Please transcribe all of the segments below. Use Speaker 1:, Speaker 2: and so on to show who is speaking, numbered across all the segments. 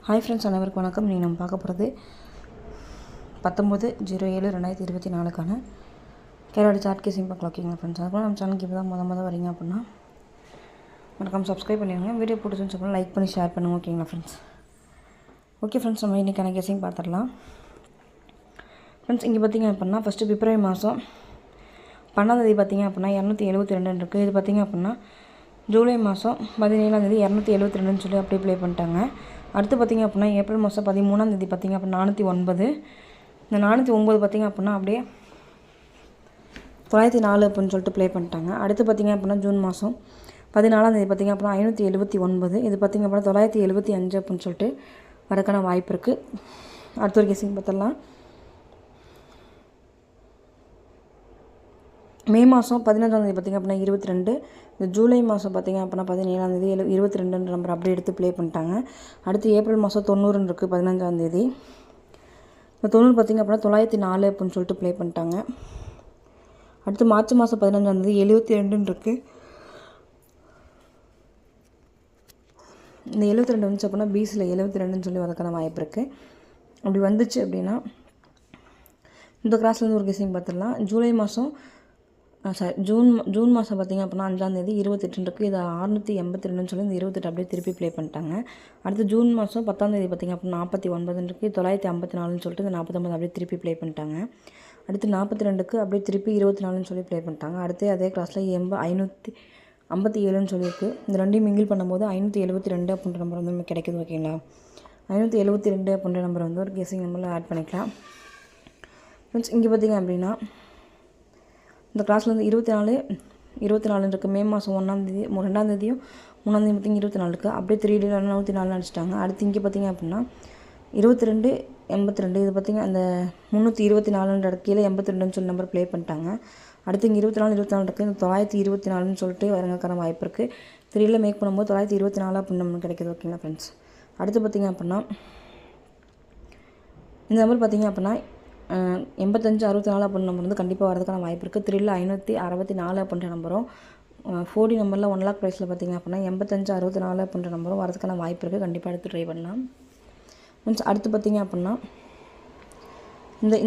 Speaker 1: Hi friends, அனைவருக்கும் வணக்கம். நீங்கள் நம்ம பார்க்க போகிறது 19/07/2024 கேரளா சார்ட் கேசிங் பார்க்கலாம். ஓகேங்களா ஃப்ரெண்ட்ஸ்? அதுக்கப்புறம் நம்ம சேனலுக்கு இப்போ தான் முத வரீங்க அப்படின்னா மறக்காம சப்ஸ்கிரைப் பண்ணிடுங்க. வீடியோ பிடிச்சிருந்துச்சு அப்படின்னா லைக் பண்ணி ஷேர் பண்ணுங்கள். ஓகேங்களா ஃப்ரெண்ட்ஸ்? ஓகே ஃப்ரெண்ட்ஸ், நம்ம இன்றைக்கான கேசிங் பார்த்துடலாம். ஃப்ரெண்ட்ஸ், இங்கே பார்த்திங்க அப்படின்னா ஃபஸ்ட்டு பிப்ரவரி மாதம் 12 பார்த்திங்க அப்படின்னா 272 இருக்குது. இது பார்த்திங்க அப்படின்னா ஜூலை மாதம் 17 272 சொல்லி அப்படியே ப்ளே பண்ணிட்டாங்க. அடுத்து பார்த்திங்க அப்படின்னா ஏப்ரல் மாதம் 13 பார்த்திங்க அப்படின்னா 409. இந்த 409 பார்த்திங்க அப்படின்னா அப்படியே 904 அப்படின்னு சொல்லிட்டு ப்ளே பண்ணிட்டாங்க. அடுத்து பார்த்திங்க அப்படின்னா ஜூன் மாதம் 14 பார்த்திங்க அப்படின்னா 579. இது பார்த்திங்க அப்படின்னா 975 அப்படின்னு சொல்லிட்டு வரக்கான வாய்ப்பு இருக்குது. அடுத்த ஒரு கெஸிங் பார்த்துடலாம். மே மாதம் 15 பார்த்திங்க அப்படின்னா 22. இந்த ஜூலை மாதம் பார்த்திங்க அப்படின்னா 17 22 நம்பர் அப்படியே எடுத்து ப்ளே பண்ணிட்டாங்க. அடுத்து ஏப்ரல் மாதம் 90 இருக்குது 15. இந்த 90 பார்த்திங்க அப்படின்னா 904 அப்படின்னு சொல்லிட்டு ப்ளே பண்ணிட்டாங்க. அடுத்து மார்ச் மாதம் 15 72 இருக்குது. இந்த 72 வந்துச்சு அப்படின்னா பிசியில் 72 சொல்லி வரக்கான வாய்ப்பு இருக்குது. அப்படி வந்துச்சு அப்படின்னா இந்த கிராஸ்லேருந்து ஒரு கெஸிங் பார்த்துடலாம். ஜூலை மாதம் ஜூன் மாதம் பார்த்திங்க அப்படின்னா 5 28 இருக்குது. இது 682 சொல்லி இந்த 28 அப்படியே திருப்பி ப்ளே பண்ணிட்டாங்க. அடுத்து ஜூன் மாதம் 10 பார்த்திங்க அப்படின்னா 49 இருக்குது. 954 சொல்லிட்டு இந்த 49 அப்படியே திருப்பி ப்ளே பண்ணிட்டாங்க. அடுத்து 42 அப்படியே திருப்பி 24 சொல்லி ப்ளே பண்ணிட்டாங்க. அடுத்து அதே கிளாஸில் 557 சொல்லியிருக்கு. இந்த ரெண்டையும் மிங்கிள் பண்ணும்போது 572 அப்படின்ற நம்பர் வந்து கிடைக்குது. ஓகேங்களா? 572 அப்படின்ற நம்பர் வந்து ஒரு கெஸிங் நம்பரில் ஆட் பண்ணிக்கலாம். ஃப்ரெண்ட்ஸ், இங்கே பார்த்திங்க அப்படின்னா இந்த கிளாஸில் வந்து 24 இருக்குது. மே மாதம் 1 2 3 பார்த்திங்க 24 இருக்குது. அப்படியே 3 டே 104 அடிச்சிட்டாங்க. அடுத்து இங்கே பார்த்திங்க அப்படின்னா 22 82. இது பார்த்திங்க அந்த 324 கீழே 82 சொல்லி நம்பர் ப்ளே பண்ணிட்டாங்க. அடுத்து இங்கே 24 இருக்குது. இந்த 924 சொல்லிட்டு வரங்கான வாய்ப்பு இருக்குது. 3ல் மேக் பண்ணும்போது 924 அப்படின்னு நம்மளுக்கு கிடைக்கிது. ஓகேங்களா ஃப்ரெண்ட்ஸ்? அடுத்து பார்த்திங்க அப்படின்னா இந்த நம்பர் பார்த்திங்க அப்படின்னா 85 64 அப்படின்ற நம்பர் வந்து கண்டிப்பாக வரதுக்கான வாய்ப்பு இருக்குது. 3ல் 564 அப்படின்ற நம்பரும் 4D நம்பரில் 1 lakh ப்ரைஸில் பார்த்திங்க அப்படின்னா 85 64 அப்படின்ற நம்பரும் வரதுக்கான வாய்ப்பு இருக்குது. கண்டிப்பாக எடுத்து ட்ரை பண்ணலாம். மீன்ஸ் அடுத்து பார்த்திங்க அப்படின்னா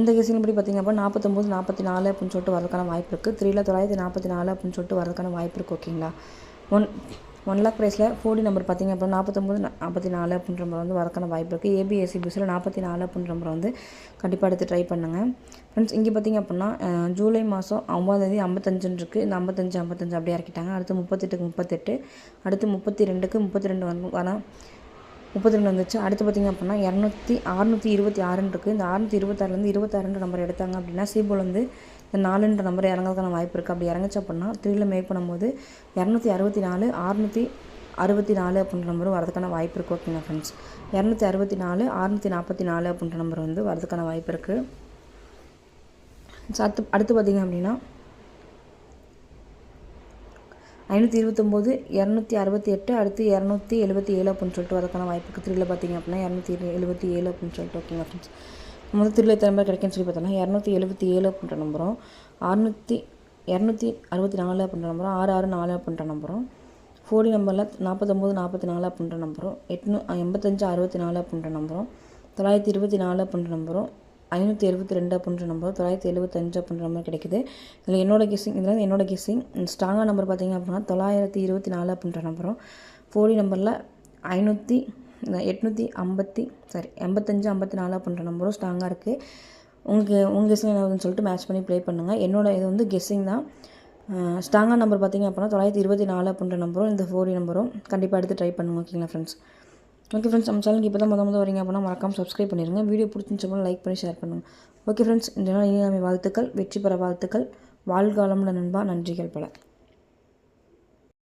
Speaker 1: இந்த கெஸிங் படி பார்த்திங்க அப்படின்னா 49 44 அப்படின்னு சொல்லிட்டு வரதுக்கான வாய்ப்பு இருக்குது. 3ல் 944 அப்படின்னு சொல்லிட்டு வரதுக்கான வாய்ப்பு இருக்குது. ஓகேங்களா? 1 lakh ப்ரைஸில் 4D நம்பர் பார்த்திங்க அப்படின்னா 49 44 அப்படின்ற நம்பர் வந்து வரக்கான வாய்ப்பு இருக்குது. ABSCBSயில் 44 அப்படின்ற நம்பர் வந்து கண்டிப்பாக எடுத்து ட்ரை பண்ணுங்கள். ஃப்ரெண்ட்ஸ், இங்கே பார்த்திங்க அப்படின்னா ஜூலை மாதம் 9 55 இருக்குது. இந்த 55 அப்படியே இறக்கிட்டாங்க. அடுத்து 38 38. அடுத்து 32 32 வந்து ஆனால் 32 வந்துச்சு. அடுத்து பார்த்திங்க அப்படின்னா 626 இருக்குது. இந்த 626 26 நம்பர் எடுத்தாங்க அப்படின்னா சிபோல் வந்து இந்த 4 நம்பர் இறங்கிறதுக்கான வாய்ப்பு இருக்குது. அப்படி இறங்குச்சு அப்படின்னா 3ல் மேக் பண்ணும்போது 264 664 அப்படின்ற நம்பரும் வரதுக்கான வாய்ப்பு இருக்குது. ஓகேங்களா ஃப்ரெண்ட்ஸ்? 264 644 அப்படின்ற நம்பர் வந்து வரதுக்கான வாய்ப்பு இருக்குது. அடுத்து பார்த்திங்க அப்படின்னா 529 268. அடுத்து 277 அப்படின்னு சொல்லிட்டு வரதுக்கான வாய்ப்பு இருக்குது. 3ல் பார்த்திங்க அப்படின்னா 277 அப்படின்னு சொல்லிட்டு. ஓகேங்களா ஃப்ரெண்ட்ஸ்? நம்ம வந்து 3ல் எத்தனை நம்பர் கிடைக்குன்னு சொல்லி பார்த்தோம்னா 277 அப்படின்ற நம்பரும் 264 அப்படின்ற நம்பரும் 664 அப்படின்ற நம்பரும் 4D நம்பரில் 49 44 அப்படின்ற நம்பரும் 85 64 அப்படின்ற நம்பரும் 924 அப்படின்ற நம்பரும் 572 அப்படின்ற நம்பரும் 975 அப்படின்ற நம்பர் கிடைக்குது. இதில் என்னோட கெஸிங் ஸ்ட்ராங்காக நம்பர் பார்த்திங்க அப்படின்னா 924 அப்படின்ற நம்பரும் 4D நம்பரில் 85 54 அப்படின்ற நம்பரும் ஸ்ட்ராங்காக இருக்குது. உங்கள் கெஸிங் என்னதுன்னு சொல்லிட்டு மேட்ச் பண்ணி ப்ளே பண்ணுங்கள். இது வந்து கெஸ்ஸிங் தான். ஸ்ட்ராங்காக நம்பர் பார்த்திங்க அப்படின்னா 924 அப்படின்ற நம்பரும் இந்த 4D நம்பரும் கண்டிப்பாக எடுத்து ட்ரை பண்ணுங்கள். ஓகேங்களா ஃப்ரெண்ட்ஸ்? ஓகே ஃப்ரெண்ட்ஸ், நம்ம சேனலுக்கு இப்போ தான் முத வரீங்க அப்படின்னா மறக்காமல் சப்ஸ்கிரைப் பண்ணிடுங்க. வீடியோ பிடிச்சிருந்துச்சு லைக் பண்ணி ஷேர் பண்ணுங்கள். ஓகே ஃப்ரெண்ட்ஸ், இந்த நாள் இனிய வாழ்த்துக்கள், வெற்றி பெற வாழ்த்துக்கள். வாழ்காலம்ல நண்பா. நன்றிகள் பல.